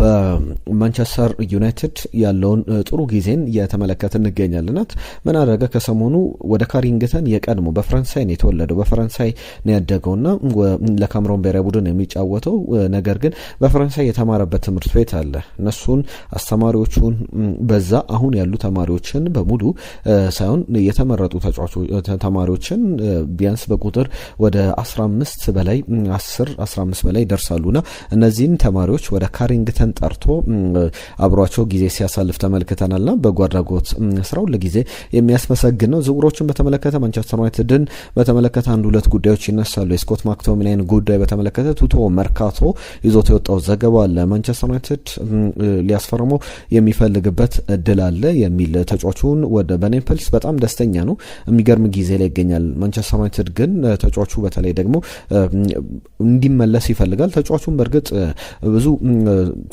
S1: በማንቸስተር ዩናይትድ ያለውን ጥሩ ጊዜን እየተመለከተ እንገኛለን። ምን አደረገ? ከሰሞኑ ወደ ካሪንግተን የቀድሞ በፈረንሳይ ነው የተወለደው፣ በፈረንሳይ ነው ያደገውና ለካሜሮን ብሔራዊ ቡድን የሚጫወተው ነገር ግን በፈረንሳይ የተማረበት ትምህርት ቤት አለ። እነሱን አስተማሪዎቹን በዛ አሁን ያሉ ተማሪዎችን በሙሉ ሳይሆን የተመረጡ ተማሪዎችን ቢያንስ በቁጥር ወደ 15 በላይ 10-15 በላይ ይደርሳሉና እነዚህን ተማሪዎች ወደ ካሪንግተን ጠርቶ አብሯቸው ጊዜ ሲያሳልፍ ተመልክተናልና በጎ አድራጎት ስራው ለጊዜ የሚያስመሰግን ነው። ዝውውሮችን በተመለከተ ማንቸስተር ዩናይትድን በተመለከተ አንድ ሁለት ጉዳዮች ይነሳሉ። የስኮት ማክቶሚናይን ጉዳይ በተመለከተ ቱቶ መርካቶ ይዞት የወጣው ዘገባ አለ። ማንቸስተር ዩናይትድ ሊያስፈርመው የሚፈልግበት እድል አለ የሚል ተጫዋቹን ወደ በኔፕልስ በጣም ደስተኛ ነው። የሚገርም ጊዜ ላይ ይገኛል። ማንቸስተር ዩናይትድ ግን ተጫዋቹ በተለይ ደግሞ እንዲመለስ ይፈልጋል። ተጫዋቹን በእርግጥ ብዙ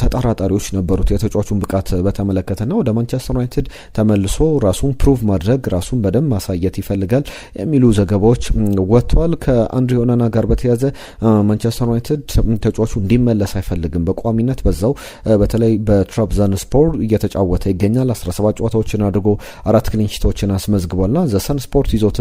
S1: ተጠራጣሪዎች ነበሩት የተጫዋቹን ብቃት በተመለከተና ወደ ማንቸስተር ዩናይትድ ተመልሶ ራሱን ፕሩቭ ማድረግ ራሱን በደንብ ማሳየት ይፈልጋል የሚሉ ዘገባዎች ወጥተዋል። ከአንድሬ ኦናና ጋር በተያያዘ ማንቸስተር ዩናይትድ ተጫዋቹ እንዲመለስ አይፈልግም። በቋሚነት በዛው በተለይ በትራብዛንስፖር እየተጫወተ ይገኛል። 17 ጨዋታዎችን አድርጎ 4 ክሊንሺቶችን አስመዝግቧልና ዘሰን ስፖርት ይዞት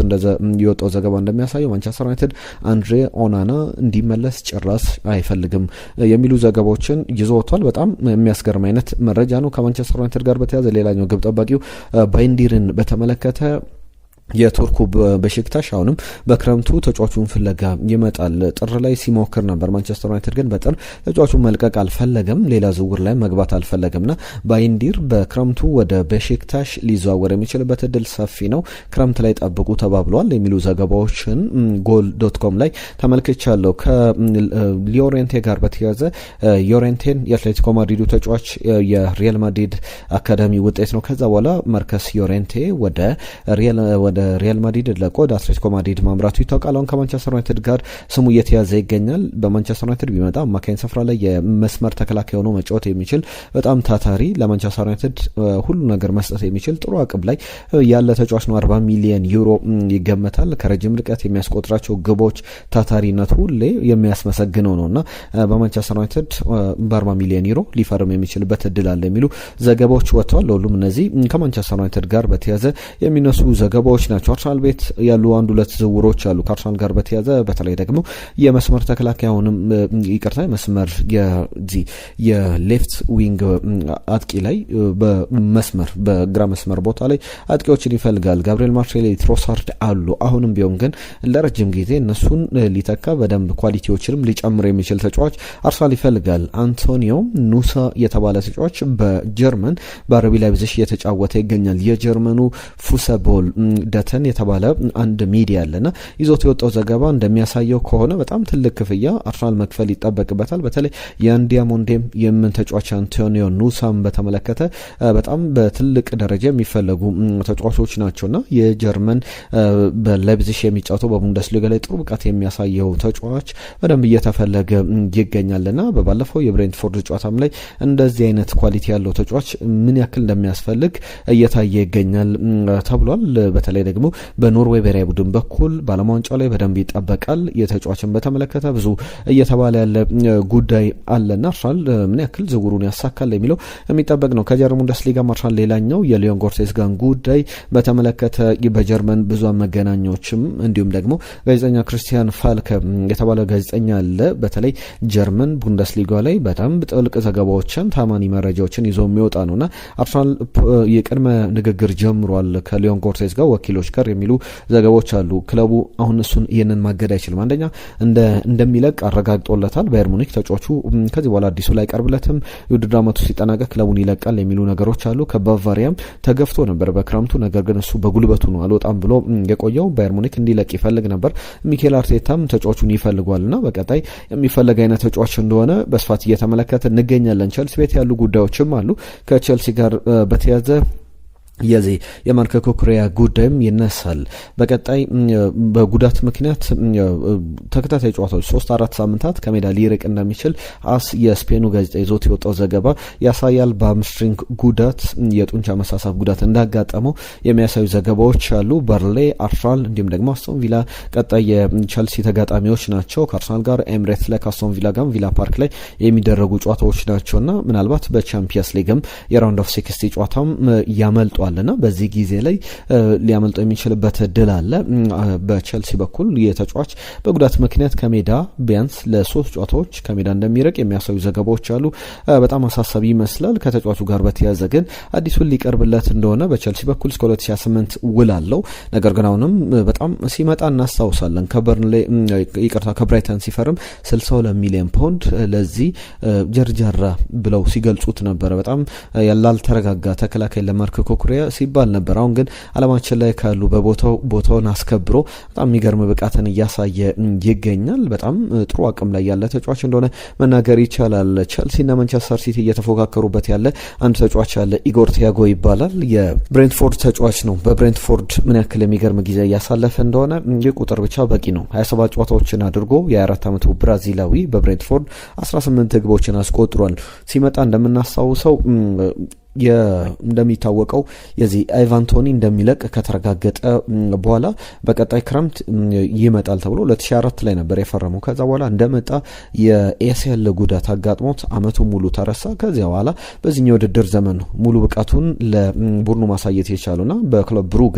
S1: የወጣው ዘገባ እንደሚያሳየው ማንቸስተር ዩናይትድ አንድሬ ኦናና እንዲመለስ ጭራሽ አይፈልግም የሚሉ ዘገባዎችን ይዞ ወጥቷል። በጣም የሚያስገርም አይነት መረጃ ነው። ከማንቸስተር ዩናይትድ ጋር በተያያዘ ሌላኛው ግብ ጠባቂው ባይንዲርን በተመለከተ የቱርኩ በሽክታሽ አሁንም በክረምቱ ተጫዋቹን ፍለጋ ይመጣል። ጥር ላይ ሲሞክር ነበር ማንቸስተር ዩናይትድ ግን በጥር ተጫዋቹን መልቀቅ አልፈለገም፣ ሌላ ዝውውር ላይ መግባት አልፈለገምና ባይንዲር በክረምቱ ወደ በሽክታሽ ሊዘዋወር የሚችልበት እድል ሰፊ ነው፣ ክረምት ላይ ጠብቁ ተባብሏል የሚሉ ዘገባዎችን ጎል.com ላይ ተመልክቻለሁ። ከሊዮሬንቴ ጋር በተያያዘ ዮሬንቴን የአትሌቲኮ ማድሪዱ ተጫዋች የሪያል ማድሪድ አካዳሚ ውጤት ነው። ከዛ በኋላ ማርከስ ዮሬንቴ ወደ ሪያል ማድሪድ ለቆ ወደ አትሌቲኮ ማድሪድ ማምራቱ ይታወቃል። አሁን ከማንቸስተር ዩናይትድ ጋር ስሙ እየተያዘ ይገኛል። በማንቸስተር ዩናይትድ ቢመጣ አማካኝ ስፍራ ላይ የመስመር ተከላካይ ሆኖ መጫወት የሚችል በጣም ታታሪ፣ ለማንቸስተር ዩናይትድ ሁሉ ነገር መስጠት የሚችል ጥሩ አቅም ላይ ያለ ተጫዋች ነው። 40 ሚሊዮን ዩሮ ይገመታል። ከረጅም ርቀት የሚያስቆጥራቸው ግቦች፣ ታታሪነቱ ሁሌ የሚያስመሰግነው ነውና በማንቸስተር ዩናይትድ በ40 ሚሊዮን ዩሮ ሊፈርም የሚችልበት እድል አለ የሚሉ ዘገባዎች ወጥተዋል። ለሁሉም እነዚህ ከማንቸስተር ዩናይትድ ጋር በተያያዘ የሚነሱ ዘገባዎች ናቸው። አርሰናል ቤት ያሉ አንድ ሁለት ዝውውሮች አሉ ከአርሰናል ጋር በተያያዘ በተለይ ደግሞ የመስመር ተከላካይ አሁንም መስመር የሌፍት ዊንግ አጥቂ ላይ በግራ መስመር ቦታ ላይ አጥቂዎችን ይፈልጋል። ጋብሪኤል ማርቲኔሊ፣ ትሮሳርድ አሉ። አሁንም ቢሆን ግን ለረጅም ጊዜ እነሱን ሊተካ በደንብ ኳሊቲዎችንም ሊጨምር የሚችል ተጫዋች አርሰናል ይፈልጋል። አንቶኒዮ ኑሳ የተባለ ተጫዋች በጀርመን በአረቢ ላይፕዚግ እየተጫወተ ይገኛል። የጀርመኑ ፉሰቦል ደተን የተባለ አንድ ሚዲያ አለና ይዞት የወጣው ዘገባ እንደሚያሳየው ከሆነ በጣም ትልቅ ክፍያ አርሰናል መክፈል ይጠበቅበታል። በተለይ የአንዲያሞንዴም የምን ተጫዋች አንቶኒዮ ኑሳም በተመለከተ በጣም በትልቅ ደረጃ የሚፈለጉ ተጫዋቾች ናቸውና የጀርመን በላይፕዚግ የሚጫወተው በቡንደስሊጋ ላይ ጥሩ ብቃት የሚያሳየው ተጫዋች በደንብ እየተፈለገ ይገኛልና በባለፈው የብሬንትፎርድ ጨዋታም ላይ እንደዚህ አይነት ኳሊቲ ያለው ተጫዋች ምን ያክል እንደሚያስፈልግ እየታየ ይገኛል ተብሏል። በተለይ ደግሞ በኖርዌይ ብሔራዊ ቡድን በኩል በዓለም ዋንጫው ላይ በደንብ ይጠበቃል። የተጫዋችን በተመለከተ ብዙ እየተባለ ያለ ጉዳይ አለና አርሰናል ምን ያክል ዝውውሩን ያሳካል የሚለው የሚጠበቅ ነው። ከጀርመን ቡንደስሊጋ አርሰናል ሌላኛው የሊዮን ጎርቴስጋን ጉዳይ በተመለከተ በጀርመን ብዙሃን መገናኛዎችም እንዲሁም ደግሞ ጋዜጠኛ ክርስቲያን ፋልከ የተባለ ጋዜጠኛ አለ። በተለይ ጀርመን ቡንደስሊጋ ላይ በጣም ጥልቅ ዘገባዎችን ታማኒ መረጃዎችን ይዞ የሚወጣ ነውና አርሰናል የቅድመ ንግግር ጀምሯል ከሊዮን ጎርቴስ ጋር ወኪሎች ጋር የሚሉ ዘገባዎች አሉ። ክለቡ አሁን እሱን ይህንን ማገድ አይችልም። አንደኛ እንደሚለቅ አረጋግጦለታል ባየር ሙኒክ። ተጫዋቹ ከዚህ በኋላ አዲሱ ላይ ቀርብለትም የውድድር ዓመቱ ሲጠናቀቅ ክለቡን ይለቃል የሚሉ ነገሮች አሉ። ከባቫሪያም ተገፍቶ ነበር በክረምቱ፣ ነገር ግን እሱ በጉልበቱ ነው አልወጣም ብሎ የቆየው። ባየር ሙኒክ እንዲለቅ ይፈልግ ነበር። ሚኬል አርቴታም ተጫዋቹን ይፈልጓልና በቀጣይ የሚፈለግ አይነት ተጫዋች እንደሆነ በስፋት እየተመለከተ እንገኛለን። ቸልሲ ቤት ያሉ ጉዳዮችም አሉ። ከቸልሲ ጋር በተያያዘ የዚህ የማርክ ኩኩሬያ ጉዳይም ይነሳል። በቀጣይ በጉዳት ምክንያት ተከታታይ ጨዋታዎች 3-4 ሳምንታት ከሜዳ ሊርቅ እንደሚችል የስፔኑ ጋዜጣ ይዞት የወጣው ዘገባ ያሳያል። በአምስትሪንግ ጉዳት የጡንቻ መሳሳብ ጉዳት እንዳጋጠመው የሚያሳዩ ዘገባዎች አሉ። በርሌ፣ አርሰናል እንዲሁም ደግሞ አስቶን ቪላ ቀጣይ የቸልሲ ተጋጣሚዎች ናቸው። ከአርሰናል ጋር ኤምሬትስ ላይ፣ ከአስቶን ቪላ ጋር ቪላ ፓርክ ላይ የሚደረጉ ጨዋታዎች ናቸውና ምናልባት በቻምፒየንስ ሊግም የራውንድ ኦፍ 60 ጨዋታም ያመልጧል ና በዚህ ጊዜ ላይ ሊያመልጠው የሚችልበት እድል አለ። በቸልሲ በኩል የተጫዋች በጉዳት ምክንያት ከሜዳ ቢያንስ ለ3 ጨዋታዎች ከሜዳ እንደሚርቅ የሚያሳዩ ዘገባዎች አሉ። በጣም አሳሳቢ ይመስላል። ከተጫዋቹ ጋር በተያያዘ ግን አዲሱን ሊቀርብለት እንደሆነ በቸልሲ በኩል እስከ 2028 ውል አለው። ነገር ግን አሁንም በጣም ሲመጣ እናስታውሳለን። ከብራይተን ሲፈርም 62 ሚሊዮን ፓውንድ ለዚህ ጀርጀራ ብለው ሲገልጹት ነበረ። በጣም ያላልተረጋጋ ተከላካይ ለማርክ ኩኩሬያ ሲባል ነበር። አሁን ግን አለማችን ላይ ካሉ ቦታውን አስከብሮ በጣም የሚገርም ብቃትን እያሳየ ይገኛል። በጣም ጥሩ አቅም ላይ ያለ ተጫዋች እንደሆነ መናገር ይቻላል። ቸልሲና ማንቸስተር ሲቲ እየተፎካከሩበት ያለ አንድ ተጫዋች አለ። ኢጎር ቲያጎ ይባላል። የብሬንትፎርድ ተጫዋች ነው። በብሬንትፎርድ ምን ያክል የሚገርም ጊዜ እያሳለፈ እንደሆነ ይህ ቁጥር ብቻ በቂ ነው። 27 ጨዋታዎችን አድርጎ የ24 ዓመቱ ብራዚላዊ በብሬንትፎርድ 18 ግቦችን አስቆጥሯል። ሲመጣ እንደምናስታውሰው እንደሚታወቀው የዚህ አይቫን ቶኒ እንደሚለቅ ከተረጋገጠ በኋላ በቀጣይ ክረምት ይመጣል ተብሎ 2004 ላይ ነበር የፈረመው። ከዛ በኋላ እንደመጣ የኤሲኤል ጉዳት አጋጥሞት አመቱ ሙሉ ተረሳ። ከዚያ በኋላ በዚህኛው ውድድር ዘመን ነው ሙሉ ብቃቱን ለቡድኑ ማሳየት የቻለውና በክለብ ብሩገ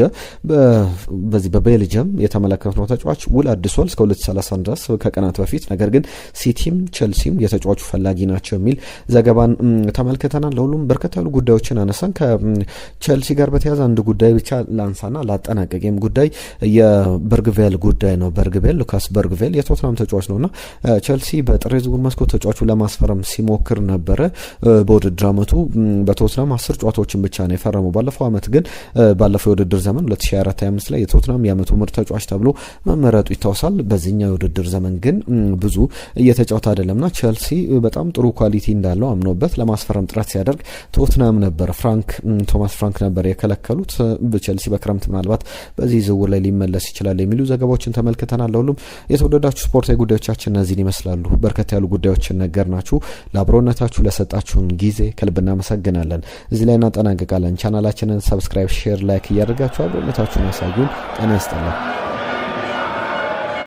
S1: በዚህ በቤልጅየም የተመለከትነው ተጫዋች ውል አድሷል እስከ 2030 ድረስ ከቀናት በፊት። ነገር ግን ሲቲም ቸልሲም የተጫዋቹ ፈላጊ ናቸው የሚል ዘገባን ተመልክተናል። ለሁሉም በርከት ያሉ ጉዳዮችን አነሳን። ከቸልሲ ጋር በተያያዘ አንድ ጉዳይ ብቻ ላንሳና ላጠናቀቅም ጉዳይ የበርግቬል ጉዳይ ነው። ሉካስ በርግቬል የቶትናም ተጫዋች ነውና ቸልሲ በጥር ዝውውር መስኮት ተጫዋቹ ለማስፈረም ሲሞክር ነበረ። በውድድር አመቱ በቶትናም 10 ጨዋታዎችን ብቻ ነው የፈረመው። ባለፈው አመት ግን ባለፈው የውድድር ዘመን 2024-25 ላይ የቶትናም የአመቱ ምርጥ ተጫዋች ተብሎ መመረጡ ይታወሳል። በዚህኛው የውድድር ዘመን ግን ብዙ እየተጫወተ አይደለምና ቸልሲ በጣም ጥሩ ኳሊቲ እንዳለው አምኖበት ለማስፈረም ጥረት ሲያደርግ ቶትናም ነበር ቶማስ ፍራንክ ነበር የከለከሉት። በቸልሲ በክረምት ምናልባት በዚህ ዝውውር ላይ ሊመለስ ይችላል የሚሉ ዘገባዎችን ተመልክተናል። ለሁሉም የተወደዳችሁ ስፖርታዊ ጉዳዮቻችን እነዚህን ይመስላሉ። በርከት ያሉ ጉዳዮችን ነገርናችሁ። ለአብሮነታችሁ ለሰጣችሁን ጊዜ ከልብ እናመሰግናለን። እዚህ ላይ እናጠናቀቃለን። ቻናላችንን ሰብስክራይብ፣ ሼር፣ ላይክ እያደረጋችሁ አብሮነታችሁን ያሳዩን። ጤና ይስጥልን።